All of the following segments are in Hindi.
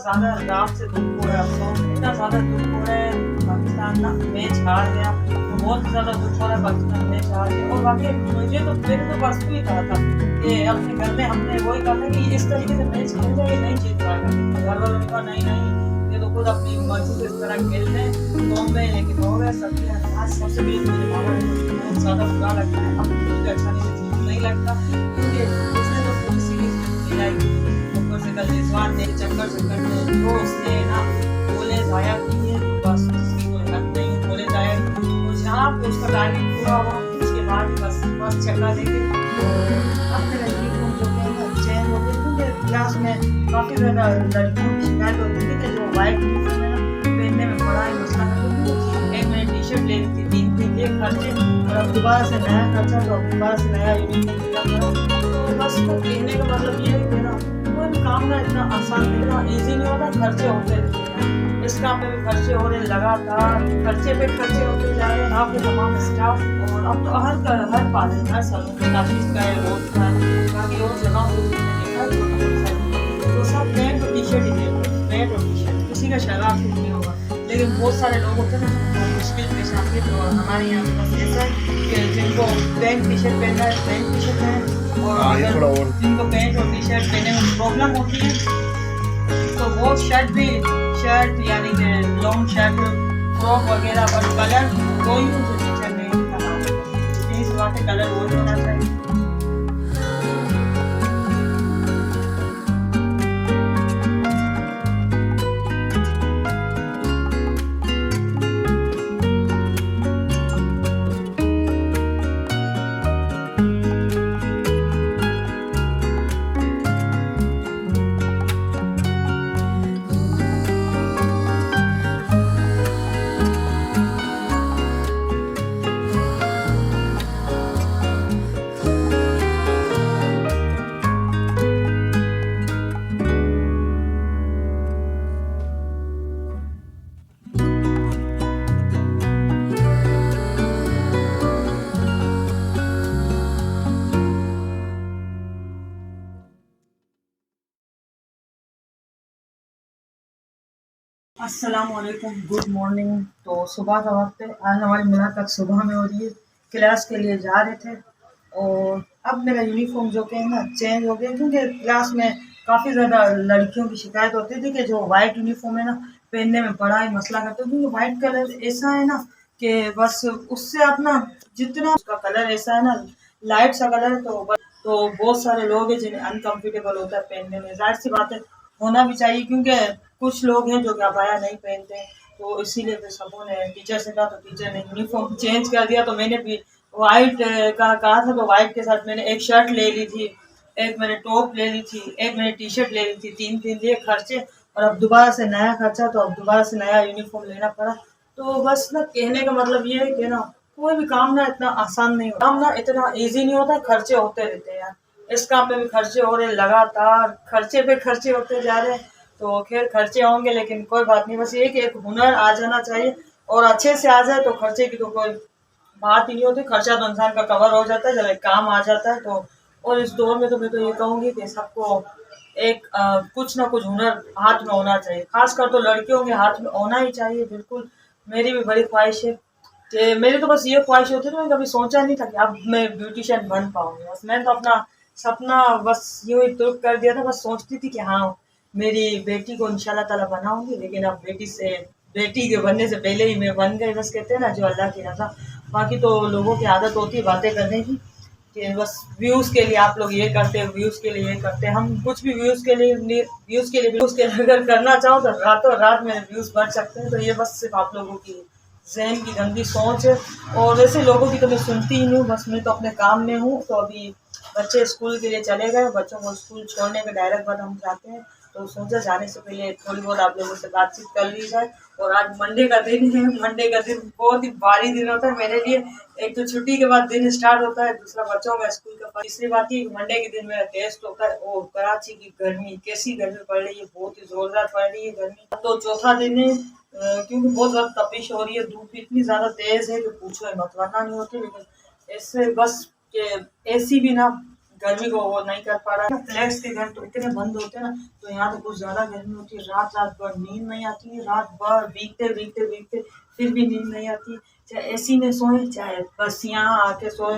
ज़्यादा रात से दुख हो रहा है अफ़सोस, इतना ज़्यादा दुख हो रहा है। पाकिस्तान ना मैच हार गया, तो बहुत ज़्यादा दुख हो रहा है पाकिस्तान मैच हार गया। और वाक़ई मैंने तो परसों ही कहा था कि अपने घर में हमने वही कहा था कि इस तरीके से मैच खेलेंगे ये नहीं जीत पाएगा। घर वालों ने कहा नहीं, ये तो खुद अपनी मर्ज़ी से इस तरह खेलते हैं, फॉर्म में लेकिन हो गया सत्यानाश। सबसे पहले तो मुझे मामा ने बहुत ज़्यादा बुरा लगता है, अब मुझे अच्छा नहीं लगता क्योंकि उसने तो पूरी सीरीज़ खिलाई। ऊपर से कल रिजवान ने चक्कर में जो उसने ना गोले ज़ाया किए, बस उसकी कोई हद नहीं है, गोले ज़ाया तो जहाँ पे उसका टारगेट पूरा हुआ उसके बाद बस छक्का देके अब मेरा यूनिफॉर्म जो है ना चेंज हो गया क्योंकि क्लास में काफ़ी ज़्यादा लड़कियों की शिकायत होती थी कि जो वाइट यूनिफॉर्म है ना पहनने में बड़ा ही मसला करती थी। एक मैंने टी शर्ट ले ली थी 3 दिन खर्चे और अब दोबारा से नया खर्चा, तो अब दोबारा से नया यूनिफॉर्म लेना पड़ा। तो बस तो कहने का मतलब ये है कि ना कोई भी काम ना इतना आसान नहीं, ना ईज़ी नहीं होता, खर्चे होते रहते हैं। इस काम में भी खर्चे हो रहे हैं लगातार, खर्चे पे खर्चे होते जा रहे हैं। आपके तमाम स्टाफ और अब तो हर पाले हर सैलून में नाफिस का है, रोज़ का है, बाकी और जगहों पे देखा है तो सब पैंट और टी-शर्ट ही देते हैं, पैंट और टी-शर्ट, किसी का शरारा सूट नहीं होगा। लेकिन बहुत सारे लोग होते हैं ना जो मुश्किल पेश आती है, तो हमारे यहाँ पे बस ऐसा है कि जिनको पैंट टी-शर्ट पहनना है पैंट टी-शर्ट पहने, और अगर जिनको पैंट और टी-शर्ट पहनने में प्रॉब्लम होती है तो वो शर्ट यानी कि लॉन्ग शर्ट फ्रॉक वगैरह पर कलर कोई भी टीचर नहीं लगा, प्लीज़ बात है कलर वही होना चाहिए। अस्सलामुअलैकुम, गुड मॉर्निंग। तो सुबह का वक्त है, आज हमारी मुलाकात सुबह में हो रही है। क्लास के लिए जा रहे थे और अब मेरा यूनिफॉर्म जो कि है ना चेंज हो गया क्योंकि क्लास में काफ़ी ज़्यादा लड़कियों की शिकायत होती थी कि जो वाइट यूनिफॉर्म है ना पहनने में बड़ा ही मसला करते हैं, क्योंकि वाइट कलर ऐसा है ना कि बस उससे आप ना जितना उसका कलर ऐसा है ना लाइट सा कलर है, तो बहुत सारे लोग हैं जिन्हें अनकम्फर्टेबल होता है पहनने में। जाहिर सी बात है होना भी चाहिए क्योंकि कुछ लोग हैं जो कि अबाया नहीं पहनते हैं, तो इसीलिए फिर सबों ने टीचर से कहा, तो टीचर ने यूनिफॉर्म चेंज कर दिया। तो मैंने भी वाइट का कहा था, तो वाइट के साथ मैंने एक शर्ट ले ली थी, एक मैंने टॉप ले ली थी, एक मैंने टी शर्ट ले ली थी, 3 लिए खर्चे और अब दोबारा से नया खर्चा, तो अब दोबारा से नया यूनिफॉर्म लेना पड़ा। तो बस ना कहने का मतलब ये है कि ना कोई भी काम ना इतना आसान नहीं होता, काम ना इतना ईजी नहीं होता, खर्चे होते रहते हैं यार। इस काम में भी खर्चे हो रहे हैं लगातार, खर्चे पे खर्चे होते जा रहे हैं। तो खैर खर्चे होंगे लेकिन कोई बात नहीं, बस ये कि एक हुनर आ जाना चाहिए और अच्छे से आ जाए तो खर्चे की तो कोई बात ही नहीं होती। खर्चा तो इंसान का कवर हो जाता है जब एक काम आ जाता है तो। और इस दौर में तो मैं तो ये कहूँगी कि सबको एक कुछ ना कुछ हुनर हाथ में होना चाहिए, खासकर तो लड़कियों के हाथ में होना ही चाहिए। बिल्कुल मेरी भी बड़ी ख्वाहिश है कि मेरी तो बस ये ख्वाहिश होती है, मैंने कभी सोचा नहीं था कि अब मैं ब्यूटिशियन बन पाऊंगी। बस मैंने तो अपना सपना बस यूं ही तुर्क कर दिया था, बस सोचती थी कि हाँ मेरी बेटी को इंशाल्लाह ताला बनाऊंगी, लेकिन अब बेटी के बनने से पहले ही मैं बन गई। बस कहते हैं ना जो अल्लाह की रज़ा। बाकी तो लोगों की आदत होती है बातें करने की कि बस व्यूज़ के लिए आप लोग ये करते हैं, व्यूज़ के लिए ये करते हैं। हम कुछ भी व्यूज़ के लिए अगर करना चाहो तो रातों रात में व्यूज़ बढ़ सकते हैं। तो ये बस सिर्फ आप लोगों की ज़हन की गंदी सोच है और वैसे लोगों की तो मैं सुनती ही नहीं हूँ, बस मैं तो अपने काम में हूँ। तो अभी बच्चे स्कूल के लिए चले गए, बच्चों को स्कूल छोड़ने के डायरेक्ट बाद हम जाते हैं, तो सोचा जाने से पहले थोड़ी बहुत आप लोगों से बातचीत कर ली जाए। और आज मंडे का दिन है, मंडे का दिन बहुत ही भारी दिन होता है मेरे लिए। एक तो छुट्टी के बाद दिन स्टार्ट होता है, दूसरा बच्चों का स्कूल का। तीसरी बात ये मंडे के दिन मेरा टेस्ट होता है। और कराची की गर्मी, कैसी गर्मी पड़ रही है, बहुत ही जोरदार पड़ रही है गर्मी। तो चौथा दिन है क्योंकि बहुत ज़्यादा तपिश हो रही है, धूप इतनी ज़्यादा तेज़ है कि पूछो ही मत, वरना नहीं होती। लेकिन इससे बस कि एसी भी ना गर्मी को वो नहीं कर पा रहा है। फ्लैट्स के घर तो इतने बंद होते हैं ना, तो यहाँ तो कुछ ज्यादा गर्मी होती है। रात रात भर नींद नहीं आती है, रात भर भीगते फिर भी नींद नहीं आती। चाहे एसी में सोए, चाहे बस यहाँ आके सोए,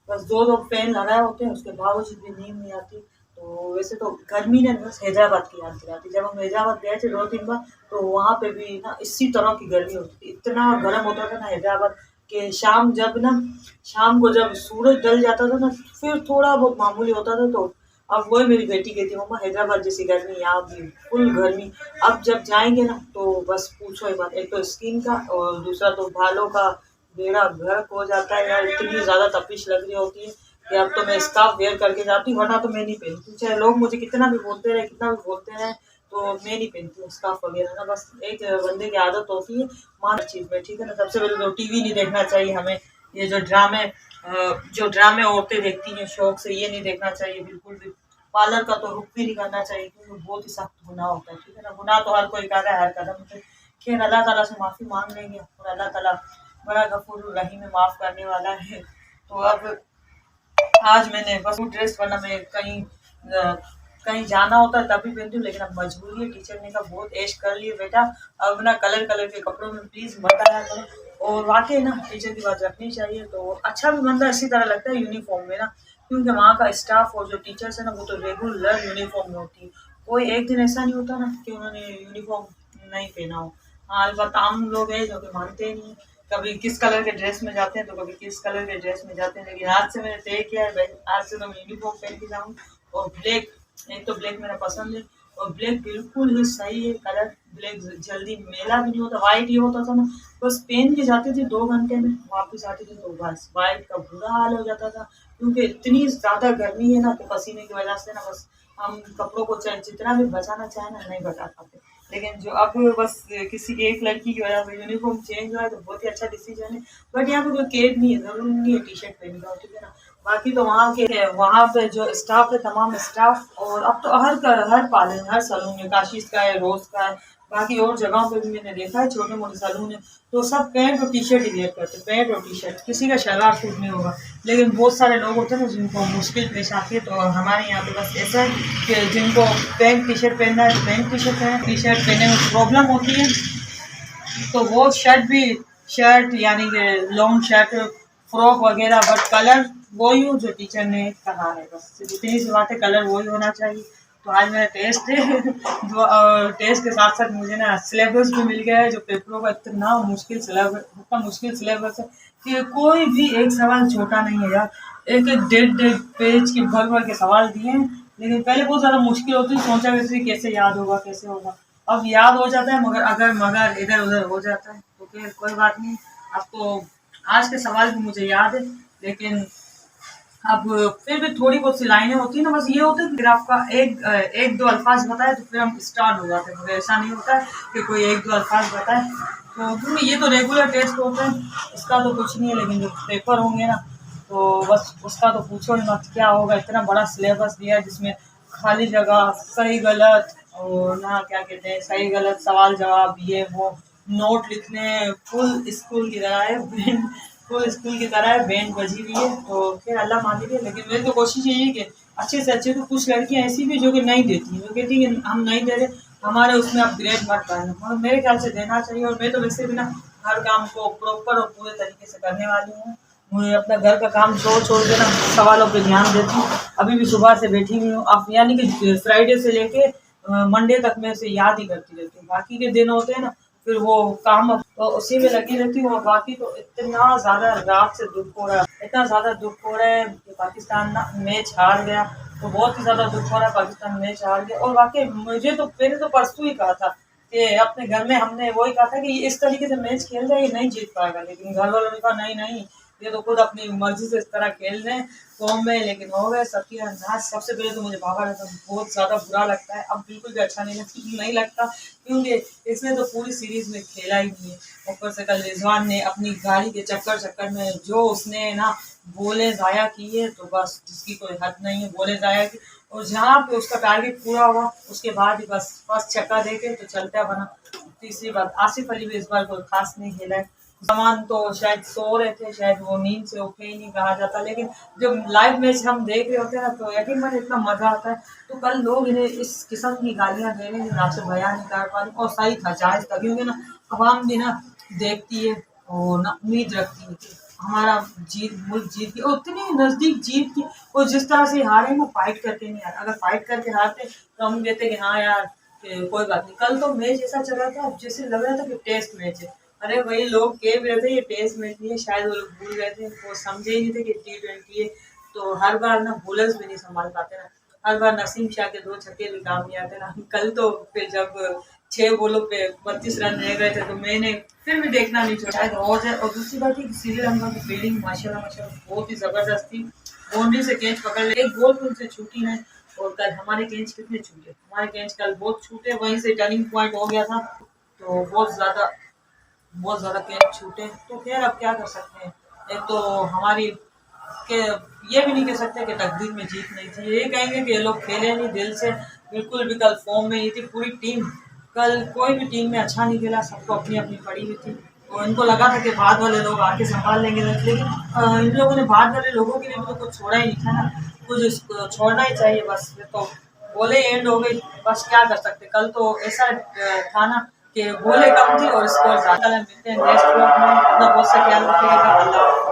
बस दो दो फैन लगाए होते हैं, उसके बावजूद भी नींद नहीं आती। तो वैसे तो गर्मी ने बस हैदराबाद की याद दिलाती। जब हम हैदराबाद गए थे 2-3 बार, तो वहाँ पे भी ना इसी तरह की गर्मी होती थी, इतना गर्म होता था ना हैदराबाद के। शाम को जब सूरज ढल जाता था ना, फिर थोड़ा बहुत मामूली होता था। तो अब वही मेरी बेटी कहती है, मम्मा हैदराबाद जैसी गर्मी यहाँ भी फुल गर्मी। अब जब जाएंगे ना तो बस पूछो ही मत, एक तो स्किन का और दूसरा तो बालों का बेड़ा गर्क हो जाता है यार। इतनी ज्यादा तपिश लग रही होती है कि अब तो मैं स्कार्फ वेयर करके जाती हूँ, वरना तो मैं नहीं पहनती। चाहे लोग मुझे कितना भी बोलते रहे, कितना भी बोलते रहे, तो मैं नहीं पहनती हूँ स्कार्फ वगैरह ना। बस एक बंदे की आदत होती है मान चीज में, ठीक है ना। सबसे पहले तो टीवी नहीं देखना चाहिए हमें। ये जो ड्रामे औरतें देखती हैं शौक से, ये नहीं देखना चाहिए बिल्कुल भी। पार्लर का तो रुख भी नहीं करना चाहिए, क्योंकि बहुत ही सख्त गुनाह होता है, ठीक है ना। गुनाह तो हर कोई कर रहा है हर कदम पे। खैर अल्लाह ताला से माफी मांग लेंगे, और अल्लाह ताला बड़ा गफूर रहीम है, माफ करने वाला है। तो अब आज मैंने बस ड्रेस, वरना मैं कहीं जाना होता है तभी पहनती हूँ, लेकिन अब मजबूरी है। टीचर ने कहा बहुत ऐश कर लिए बेटा, अब ना कलर कलर के कपड़ों में प्लीज मत आया करो। और वाकई ना टीचर की बात रखनी चाहिए। तो अच्छा भी बनता है, इसी तरह लगता है यूनिफॉर्म में ना, क्योंकि वहाँ का स्टाफ और जो टीचर्स है ना, वो तो रेगुलर यूनिफॉर्म में होती है। कोई एक दिन ऐसा नहीं होता ना कि उन्होंने यूनिफॉर्म नहीं पहना हो। हाँ, अलबत्ता आम लोग हैं जो कि मानते ही नहीं, कभी किस कलर के ड्रेस में जाते हैं तो कभी किस कलर के ड्रेस में जाते हैं। लेकिन आज से मैंने तय किया है भाई, आज से तो मैं यूनिफॉर्म पहन के जाऊँ। और ब्लैक, एक तो ब्लैक मेरा पसंद है, और ब्लैक बिल्कुल ही सही है कलर। ब्लैक जल्दी मेला भी नहीं होता। वाइट ये होता था ना, बस पहन के जाते थे 2 घंटे में, वापस आते थे तो बस वाइट का बुरा हाल हो जाता था। क्योंकि इतनी ज्यादा गर्मी है ना कि पसीने की वजह से ना बस हम कपड़ों को चाहे जितना भी बचाना चाहे ना, नहीं बचा पाते। लेकिन जो अब बस किसी एक लड़की की वजह से यूनिफॉर्म चेंज हुआ है, तो बहुत ही अच्छा डिसीजन है। बट यहाँ पे कोई केयर नहीं है, जरूरी नहीं है टी शर्ट पहन का, ठीक है ना। बाकी तो वहाँ पे जो स्टाफ है, तमाम स्टाफ, और अब तो हर पार्लर, हर सैलून में, काशीज का है, रोज का है, बाकी और जगहों पे भी मैंने देखा है, छोटे मोटे सैलून है, तो सब पैंट और टी शर्ट ही वेयर करते हैं। पैंट और टी शर्ट, किसी का शलवार सूट नहीं होगा। लेकिन बहुत सारे लोग होते हैं ना जिनको मुश्किल पेश आती है, तो हमारे यहाँ पे बस ऐसा है कि जिनको पैंट टी शर्ट पहनना है तो पैंट टी शर्ट पहने, टी शर्ट पहनने में प्रॉब्लम होती है तो वो शर्ट यानी कि लॉन्ग शर्ट, फ्रॉक वगैरह, बट कलर वही हो जो टीचर ने कहा है। बस जितनी सी बात है, कलर वही होना चाहिए। तो आज मेरा टेस्ट है जो टेस्ट के साथ साथ मुझे ना सिलेबस भी मिल गया है, जो पेपरों का इतना मुश्किल सिलेबस है कि कोई भी एक सवाल छोटा नहीं है यार। एक एक डेढ़ पेज की भर के सवाल दिए हैं, लेकिन पहले बहुत ज़्यादा मुश्किल होती है। सोचा वैसे कैसे याद होगा, कैसे होगा। अब याद हो जाता है, मगर इधर उधर हो जाता है, तो फिर कोई बात नहीं। अब तो आज के सवाल भी मुझे याद है, लेकिन अब फिर भी थोड़ी बहुत सी लाइनें होती है ना, बस ये होता है कि फिर आपका एक दो अल्फाज बताए तो फिर हम स्टार्ट हो जाते हैं। मगर ऐसा नहीं होता है कि कोई एक दो अल्फाज बताए, तो क्योंकि ये तो रेगुलर टेस्ट होते हैं, इसका तो कुछ नहीं है। लेकिन जो पेपर होंगे ना, तो बस उसका तो पूछो ही मत, क्या होगा। इतना बड़ा सिलेबस दिया है जिसमें खाली जगह, सही गलत, और ना क्या कहते हैं, सही गलत सवाल जवाब, ये वो नोट लिखने, फुल स्कूल की तरह है, बैंड बजी हुई है। तो फिर अल्लाह मालिक है। लेकिन मेरी तो कोशिश यही है कि अच्छे से अच्छे, तो कुछ लड़कियां ऐसी भी जो कि नहीं देती हैं, वो कहती हैं हम नहीं दे रहे, हमारे उसमें आप ग्रेड मत पाएंगे, मगर मेरे ख्याल से देना चाहिए। और मैं तो वैसे भी ना हर काम को प्रॉपर और पूरे तरीके से करने वाली हूँ। मुझे अपना घर का काम छोड़ के ना सवालों पे ध्यान देती हूँ। अभी भी सुबह से बैठी हुई हूँ, आप यानी कि फ्राइडे से लेके मंडे तक मैं उसे याद ही करती रहती हूँ। बाकी के दिन होते हैं ना, फिर वो काम तो उसी में लगी रहती हूँ। और बाकी तो इतना ज़्यादा रात से दुख हो रहा है, इतना ज़्यादा दुख हो रहा है कि पाकिस्तान ना मैच हार गया, तो बहुत ही ज़्यादा दुख हो रहा है, पाकिस्तान मैच हार गया। और वाकई मुझे तो मैंने तो परसों ही कहा था कि अपने घर में हमने वही कहा था कि इस तरीके से मैच खेल रहा है, ये नहीं जीत पाएगा। लेकिन घर वालों ने कहा नहीं नहीं, ये तो खुद अपनी मर्जी से इस तरह खेल रहे हैं फॉर्म में, लेकिन हो गए सबकी अंदाज। सबसे पहले तो मुझे बाबा का बहुत ज़्यादा बुरा लगता है, अब बिल्कुल भी अच्छा नहीं लगता, क्योंकि इसने तो पूरी सीरीज में खेला ही नहीं है। ऊपर से कल रिजवान ने अपनी गाड़ी के चक्कर में जो उसने ना बोले ज़ाया की है, तो बस जिसकी कोई हद नहीं है, बोले ज़ाया की। और जहाँ पे उसका टारगेट पूरा हुआ, उसके बाद ही बस फर्स्ट छक्का दे के तो चलता बना। तीसरी बात, आसिफ अली भी इस बार कोई खास नहीं खेला है। सामान तो शायद सो रहे थे, शायद वो नींद से उठे ही नहीं कहा जाता, लेकिन जब लाइव मैच हम देख रहे होते हैं ना तो यकीन मानिए इतना मजा आता है। तो कल लोग इन्हें इस किस्म की गालियां दे रहे हैं जो आपसे बयान नहीं कर पा रही, और सही था, जायज था, क्योंकि ना अवाम भी ना देखती है और ना उम्मीद रखती है कि हमारा जीत, मुल्क जीत की, और उतनी नजदीक जीत की। और जिस तरह से हारे ना, फाइट करके नहीं हारे, अगर फाइट करके हारते तो हम कहते कि हाँ यार कोई बात नहीं। कल तो मैच ऐसा चल रहा था जैसे लग रहा था कि टेस्ट मैच है। अरे वही लोग कह रहे थे ये टेस्ट मैच नहीं है, शायद वो लोग भूल गए थे, वो समझे ही नहीं थे कि T20 है। तो हर बार ना बॉलर्स भी नहीं संभाल पाते ना, हर बार नसीम शाह के 2 छक्के भी काम नहीं आते ना। कल तो फिर जब 6 बॉलों पे 32 रन रह गए थे तो मैंने फिर भी देखना नहीं छोड़ा, शायद हो जाए। और दूसरी बात है कि श्रीलंका की फील्डिंग माशाल्लाह माशाल्लाह बहुत ही जबरदस्त थी। बाउंड्री से कैच पकड़ ले, एक बॉल भी उनसे छूटी नहीं। और कल हमारे कैच कितने छूटे, हमारे कैच कल बहुत छूटे, वहीं से टर्निंग पॉइंट हो गया था। तो बहुत ज़्यादा कैच छूटे, तो खैर अब क्या कर सकते हैं। एक तो हमारी के ये भी नहीं कह सकते कि तकदीर में जीत नहीं थी, ये कहेंगे कि ये लोग खेले नहीं दिल से, बिल्कुल भी कल फॉर्म में नहीं थी पूरी टीम। कल कोई भी टीम में अच्छा नहीं खेला, सबको अपनी अपनी पड़ी हुई थी। और इनको लगा था कि बाद वाले लोग आके संभाल लेंगे, लेकिन इन लोगों ने बाद वाले लोगों के लिए भी तो कुछ छोड़ा ही नहीं था ना, कुछ छोड़ना ही चाहिए बस। फिर तो बोले एंड हो गई, बस क्या कर सकते। कल तो ऐसा था ना कि बोले कम थी और स्कोर ज़्यादा। मिलते हैं नेक्स्ट ब्लॉग में, अपना बहुत सा ख्याल रखिएगा। अल्लाह।